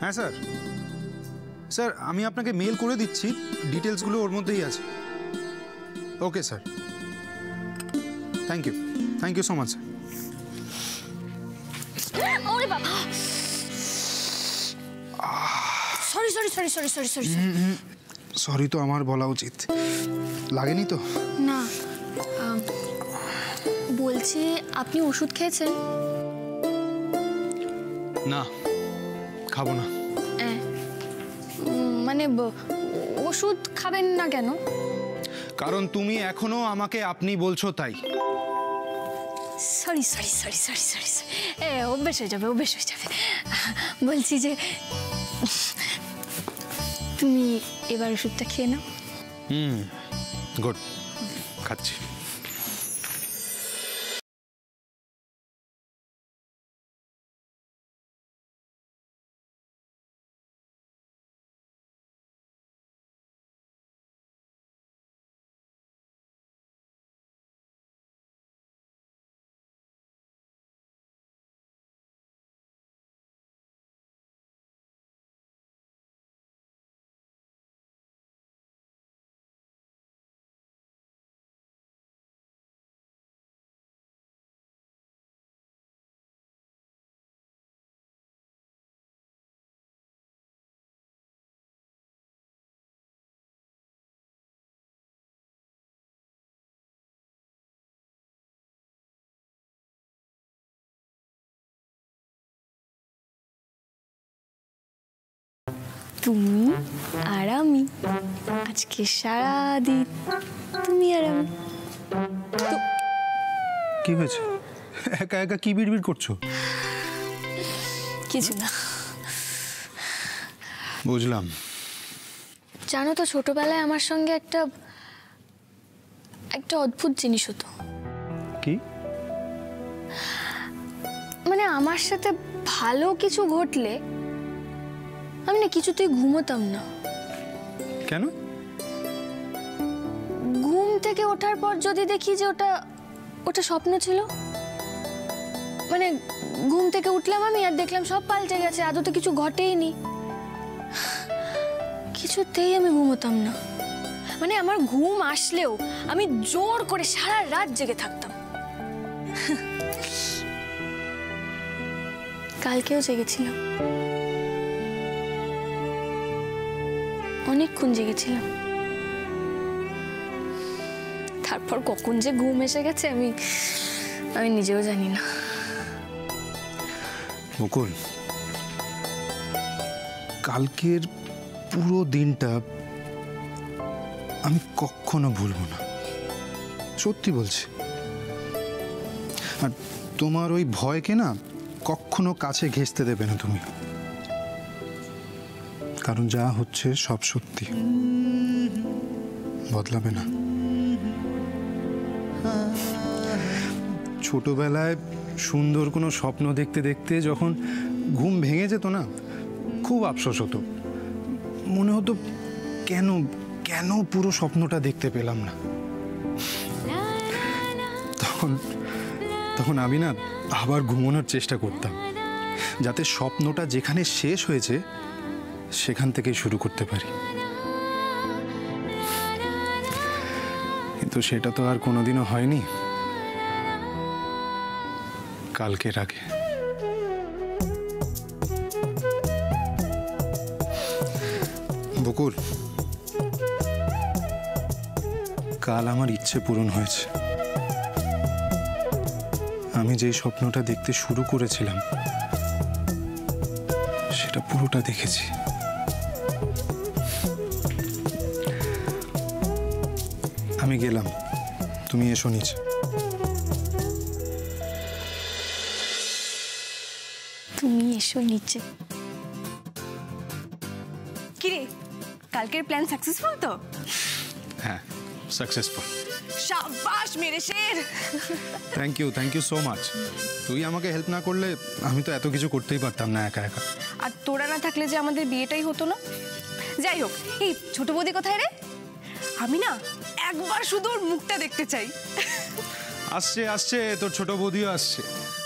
হ্যাঁ sir, sir আমি আপনাকে মেল করে দিচ্ছি, ডিটেলসগুলো ওর মধ্যেই আছে। Okay sir, thank you so much sir. ওরে বাবা, sorry sorry sorry sorry sorry sorry sorry তো আমার বলা উচিত, লাগেনি তো? না, বলছি আপনি ওষুধ খেয়েছেন? না, খাবো না। মানে ওষুধ খাবেন না কেন? কারণ তুমি এখনো আমাকে আপনি বলছো তাই। Sorry sorry sorry sorry sorry অভ্যেস হয়ে যাবে, অভ্যেস হয়ে যাবে। বলছি যে তুমি এবার ওষুধটা খেয়ে নাও। গুড, খাচ্ছি। তুমি আর আমি, আজকে সারাদিন তুমি আর আমি। কি হয়েছে? একা একা কি বিড়বিড় করছো? কিছু না। বুঝলাম। জানো তো, ছোটবেলায় আমার সঙ্গে একটা অদ্ভুত জিনিস হতো। কি? মানে আমার সাথে ভালো কিছু ঘটলে আমি না কিছুতেই ঘুমোতাম না। কেন? ঘুম থেকে ওঠার পর যদি দেখি যে ওটা স্বপ্ন ছিল, মানে ঘুম থেকে উঠলাম আমি আর দেখলাম সব পাল্টে গেছে, আদতে কিছু ঘটেইনি, কিছুতেই আমি ঘুমোতাম না। মানে আমার ঘুম আসলেও আমি জোর করে সারা রাত জেগে থাকতাম। কালকেও জেগেছিলাম, অনেকক্ষণ জেগেছিলাম। তারপর কখন যে ঘুম এসে গেছে আমি নিজেও জানি না। মুকুল, কালকের পুরো দিনটা আমি কখনো ভুলবো না, সত্যি বলছি। আর তোমার ওই ভয়কে না কখনো কাছে ঘেঁষতে দেবে না তুমি, কারণ যা হচ্ছে সব সত্যি, বদলাবে না। ছোটবেলায় সুন্দর কোনো স্বপ্ন দেখতে দেখতে যখন ঘুম ভেঙে যেত না, খুব আফসোস হতো, মনে হতো কেন কেন পুরো স্বপ্নটা দেখতে পেলাম না। তখন আমি না আবার ঘুমানোর চেষ্টা করতাম, যাতে স্বপ্নটা যেখানে শেষ হয়েছে সেখান থেকেই শুরু করতে পারি। কিন্তু সেটা তো আর কোনোদিনও হয়নি কালকের আগে। বকুল, কাল আমার ইচ্ছে পূরণ হয়েছে। আমি যে স্বপ্নটা দেখতে শুরু করেছিলাম সেটা পুরোটা দেখেছি। আমি গেলাম, তুমি এসো নিচে। তুমি এসো নিচে। কিরে, কালকের প্ল্যান সাকসেসফুল তো? হ্যাঁ, সাকসেসফুল। শাবাশ মেরে শের। Thank you so much. তুই আমাকে হেল্প না করলে আমি তো এত কিছু করতেই পারতাম না একা একা। আর তোরা না থাকলে যে আমাদের বিয়েটাই হতো না। যাই হোক, এই ছোট বৌদি কোথায় রে? আমি না একবার শুধু ওর মুখটা দেখতে চাই। আসছে তোর ছোট বৌদিও আসছে।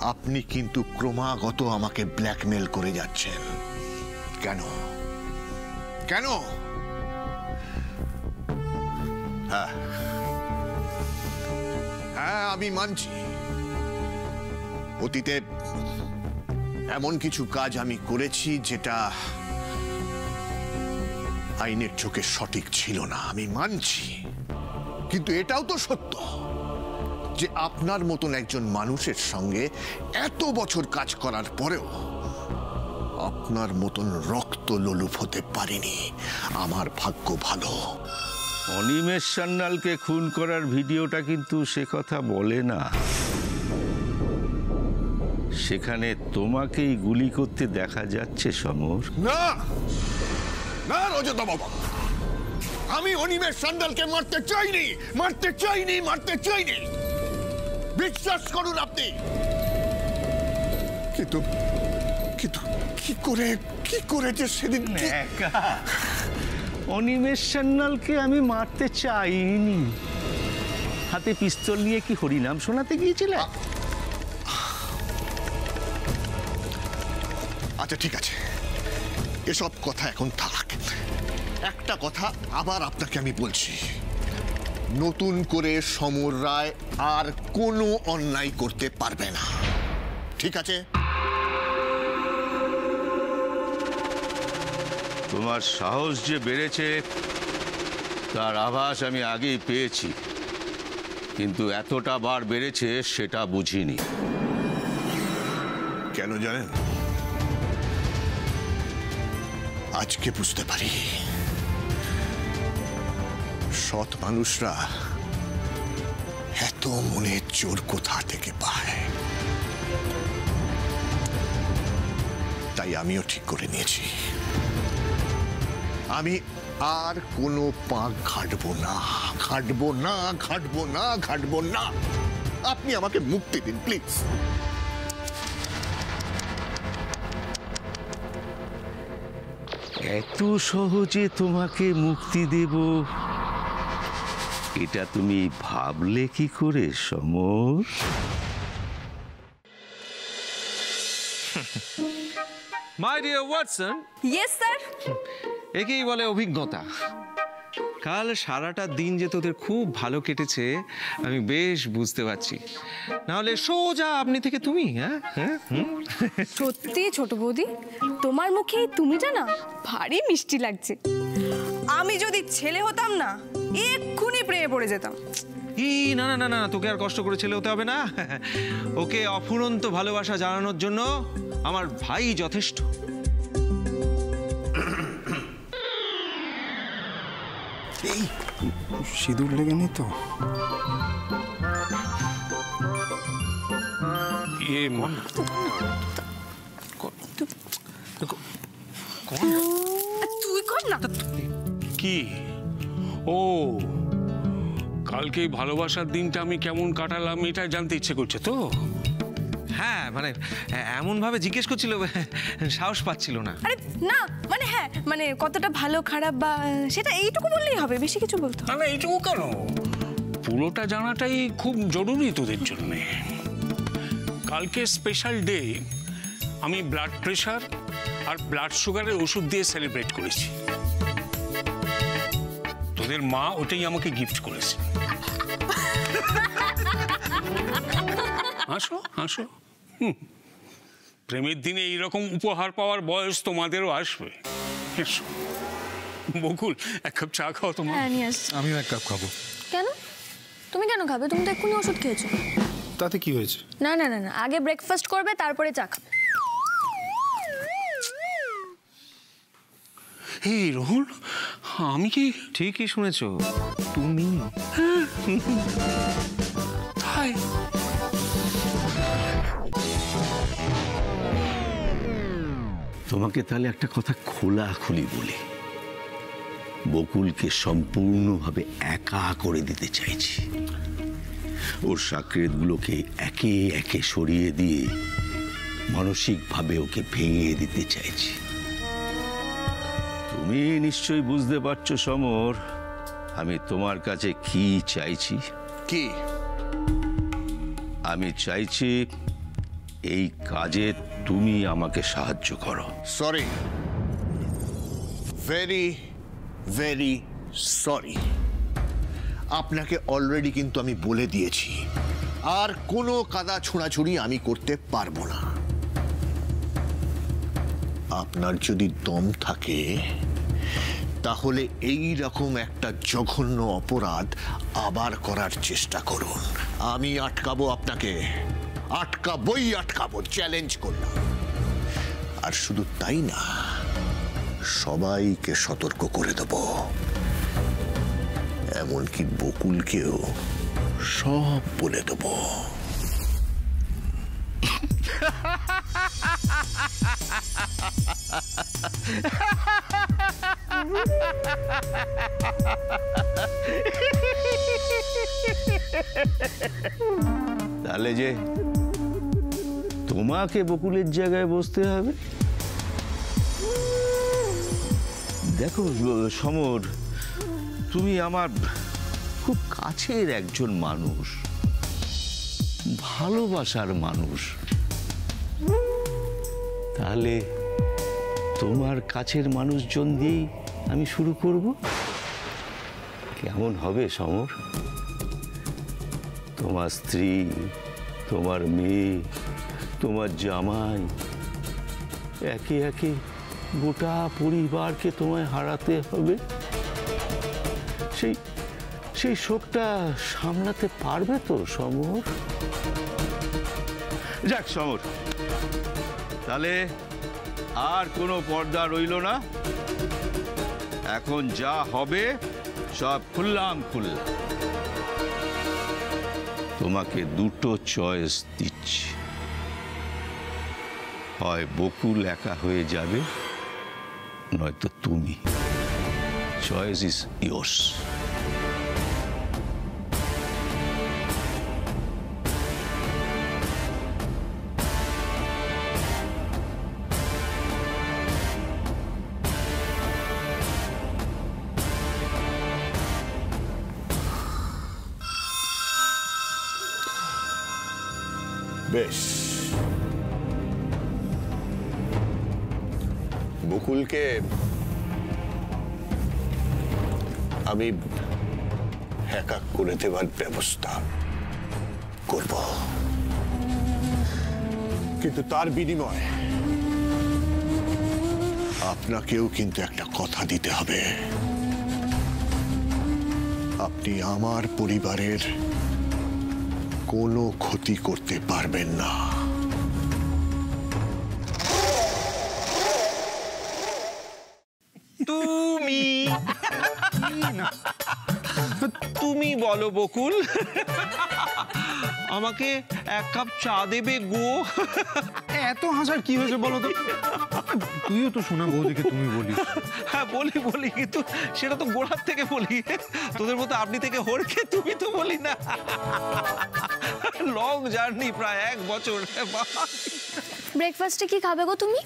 আপনি কিন্তু ক্রমাগত আমাকে ব্ল্যাকমেল করে যাচ্ছেন। কেন কেন? হ্যাঁ হ্যাঁ, আমি মানছি অতীতে এমন কিছু কাজ আমি করেছি যেটা আইনের চোখে সঠিক ছিল না, আমি মানছি। কিন্তু এটাও তো সত্য যে আপনার মতন একজন মানুষের সঙ্গে এত বছর কাজ করার পরেও আপনার মতন রক্ত লোলুপ হতে পারিনি। আমার ভাগ্য ভালো। অনিমেষ সান্যালকে খুন করার ভিডিওটা কিন্তু সে কথা বলে না। সেখানে তোমাকেই গুলি করতে দেখা যাচ্ছে সমর। না না রজত বাবা, আমি অনিমেষ সান্যালকে মারতে চাইনি, মারতে চাইনি, মারতে চাইনি। বিশ্বাস করুন আপনি। কিন্তু কিন্তু কি করে যে সেদিন অনিমেষ সান্যালকে আমি মারতে চাইনি। হাতে পিস্তল নিয়ে কি হরিনাম শোনাতে গিয়েছিলে? আচ্ছা ঠিক আছে, এসব কথা এখন থাক। একটা কথা আবার আপনাকে আমি বলছি, নতুন করে সমর রায় আর কোনো অন্যায় করতে পারবে না, ঠিক আছে? তোমার সাহস যে বেড়েছে তার আভাস আমি আগেই পেয়েছি, কিন্তু এতটা বার বেড়েছে সেটা বুঝিনি। কেন জানেন? আজকে বুঝতে পারি সৎ মানুষরা এত মনের জোর কোথা থেকে পায়। তাই আমিও ঠিক করে নিয়েছি, আমি আর কোনো পাক ঘাটবো না, ঘাটবো না, ঘাটবো না, ঘাটবো না। আপনি আমাকে মুক্তি দিন প্লিজ। এত সহজে তোমাকে মুক্তি দেব এটা তুমি ভাবলে কি করে Samar? My dear Watson, yes sir. একেই বলে অভিজ্ঞতা। কাল সারাটা দিন যে তোদের খুব ভালো কেটেছে আমি বেশ বুঝতে পারছি, নাহলে সোজা আপনি থেকে তুমি। হ্যাঁ হ্যাঁ, সত্যি ছোট বৌদি, তোমার মুখে এই তুমিটা না ভারী মিষ্টি লাগছে। আমি যদি ছেলে হতাম না এক্ষুনি প্রেমে পড়ে যেতাম। না না না না, তোকে আর কষ্ট করে ছেলে হতে হবে না। ওকে অফুরন্ত ভালোবাসা জানানোর জন্য আমার ভাই যথেষ্ট। এই সিঁদুর লেগে নেই তো? তুই কর না। কি? ও, কালকে ভালোবাসার দিনটা আমি কেমন কাটালাম এটা জানতে ইচ্ছে করছে তো? হ্যাঁ মানে এমন ভাবে জিজ্ঞেস করছিল, সাহস পাচ্ছিল না। আরে না মানে হ্যাঁ মানে কতটা ভালো খারাপ বা সেটা এইটুকু বললেই হবে, বেশি কিছু বলতে হবে না। এইটুকু কেন, পুরোটা জানাটাই খুব জরুরি তোদের জন্য। কালকে স্পেশাল ডে, আমি ব্লাড প্রেশার আর ব্লাড সুগারের ওষুধ দিয়ে সেলিব্রেট করেছি। তোদের মা ওটাই আমাকে গিফট করেছে। আসো আসো, প্রেমের দিনে এইরকম উপহার পাওয়ার বয়স তোমাদেরও আসবে। এসো। বকুল, এক কাপ চা খাও তোমার। হ্যাঁ নিয়ে আসছি। আমিও এক কাপ খাবো। কেন? তুমি কেন খাবে? তুমি তো এক্ষুনি ওষুধ খেয়েছো। তাতে কি হয়েছে? না না না না, আগে ব্রেকফাস্ট করবে তারপরে চা খাবে। এই রোহন, আমি কি ঠিকই শুনেছো, তুমি। তাই? তোমাকে তাহলে একটা কথা খোলাখুলি বলি, বকুলকে সম্পূর্ণভাবে একা করে দিতে চাইছি। ওর সাকরেতগুলোকে একে একে সরিয়ে দিয়ে মানসিকভাবে ওকে ভেঙে দিতে চাইছি। তুমি নিশ্চয়ই বুঝতে পারছো সমর, আমি তোমার কাছে কি চাইছি। কি? আমি চাইছি এই কাজে তুমি আমাকে সাহায্য করো। Sorry, very very sorry. আপনাকে অলরেডি কিন্তু আমি বলে দিয়েছি আর কোনো কাদা ছোঁড়াছুড়ি আমি করতে পারবো না। আপনার যদি দম থাকে তাহলে এই রকম একটা জঘন্য অপরাধ আবার করার চেষ্টা করুন। আমি আটকাবো আপনাকে, আটকাবো, চ্যালেঞ্জ করলাম। আর শুধু তাই না, সবাইকে সতর্ক করে দেব, এমনকি বকুলকেও সব বলে দেব। তাহলে যে তোমাকে বকুলের জায়গায় বসতে হবে? দেখো সমর, তুমি আমার খুব কাছের একজন মানুষ, ভালোবাসার মানুষ। তাহলে তোমার কাছের মানুষজন দিয়েই আমি শুরু করব। কেমন হবে সমর? তোমার স্ত্রী, তোমার মেয়ে, তোমার জামাই, একে একে গোটা পরিবারকে তোমায় হারাতে হবে। সেই শোকটা সামলাতে পারবে তো সমর? যাক সমর, তাহলে আর কোনো পর্দা রইল না। এখন যা হবে সব খুললাম। তোমাকে দুটো চয়েস দিচ্ছি, হয় বকুল একা হয়ে যাবে, নয়তো তুমি। Choice is yours. বেশ, বকুলকে আমি একা করে দেওয়ার ব্যবস্থা করব, কিন্তু তার বিনিময়ে আপনাকেও কিন্তু একটা কথা দিতে হবে। আপনি আমার পরিবারের কোনো ক্ষতি করতে পারবেন না। তুমি বলো বকুল, আমাকে এক কাপ চা দেবে গো? এত হাসার কি হয়েছে বলো তো? তুইও তো শোনা বৌদিকে তুমি বলিস। হ্যাঁ বলি, কিন্তু সেটা তো গোড়ার থেকে বলি। তোদের মতো আপনি থেকে হরকে তুমি তো বলি না। লং জার্নি, প্রায় 1 বছর। ব্রেকফাস্টে কি খাবে গো তুমি?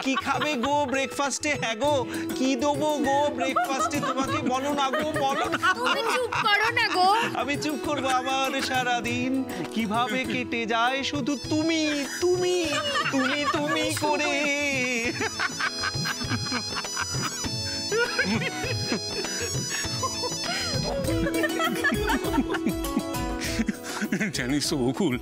কি খাবে গো ব্রেকফাস্টে? হ্যাঁ গো, কি দেবো গো ব্রেকফাস্টে তোমাকে? বলো না গো, বলো না। তুমি চুপ করো না গো। আমি চুপ করবো? আমার সারাদিন কিভাবে কেটে যায় শুধু তুমি করে। জানিস তো বকুল,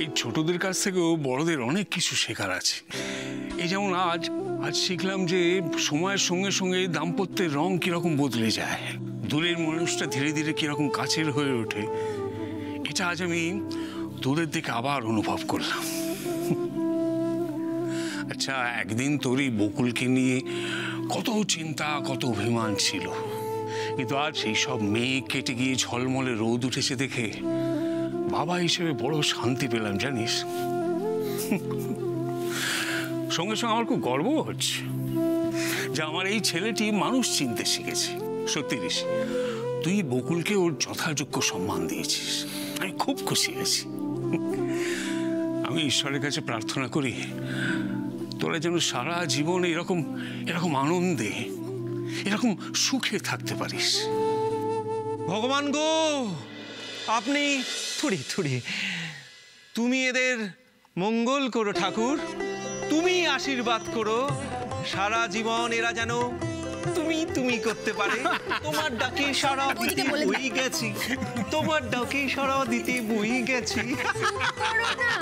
এই ছোটদের কাছ থেকেও বড়দের অনেক কিছু শেখার আছে। এই যেমন আজ শিখলাম যে সময়ের সঙ্গে সঙ্গে দাম্পত্যের রং কিরকম বদলে যায়, দূরের মানুষটা ধীরে ধীরে কিরকম কাছের হয়ে ওঠে। এটা আজ আমি তোদের দিকে আবার অনুভব করলাম। আচ্ছা, একদিন তোর এই বকুলকে নিয়ে কত চিন্তা, কত অভিমান ছিল, কিন্তু আজ সেই সব মেঘ কেটে গিয়ে ঝলমলে রোদ উঠেছে দেখে বাবা হিসেবে বড় শান্তি পেলাম জানিস। সঙ্গে সঙ্গে আমার খুব গর্ব হচ্ছে যে আমার এই ছেলেটি মানুষ চিনতে শিখেছে। সত্যি ঋষি, তুই বকুলকে ওর যথাযোগ্য সম্মান দিয়েছিস, আমি খুব খুশি হয়েছি। আমি ঈশ্বরের কাছে প্রার্থনা করি তোরা যেন সারা জীবন এরকম আনন্দে, এরকম সুখে থাকতে পারিস। ভগবান গো, আপনি থুড়ি থুড়ি তুমি এদের মঙ্গল করো ঠাকুর, তুমি আশীর্বাদ করো, সারা জীবন এরা যেন তুমি তুমি করতে পারে। তোমার ডাকে সারা দিতে বই গেছি, তোমার ডাকে সারা দিতে বই গেছি। করো না।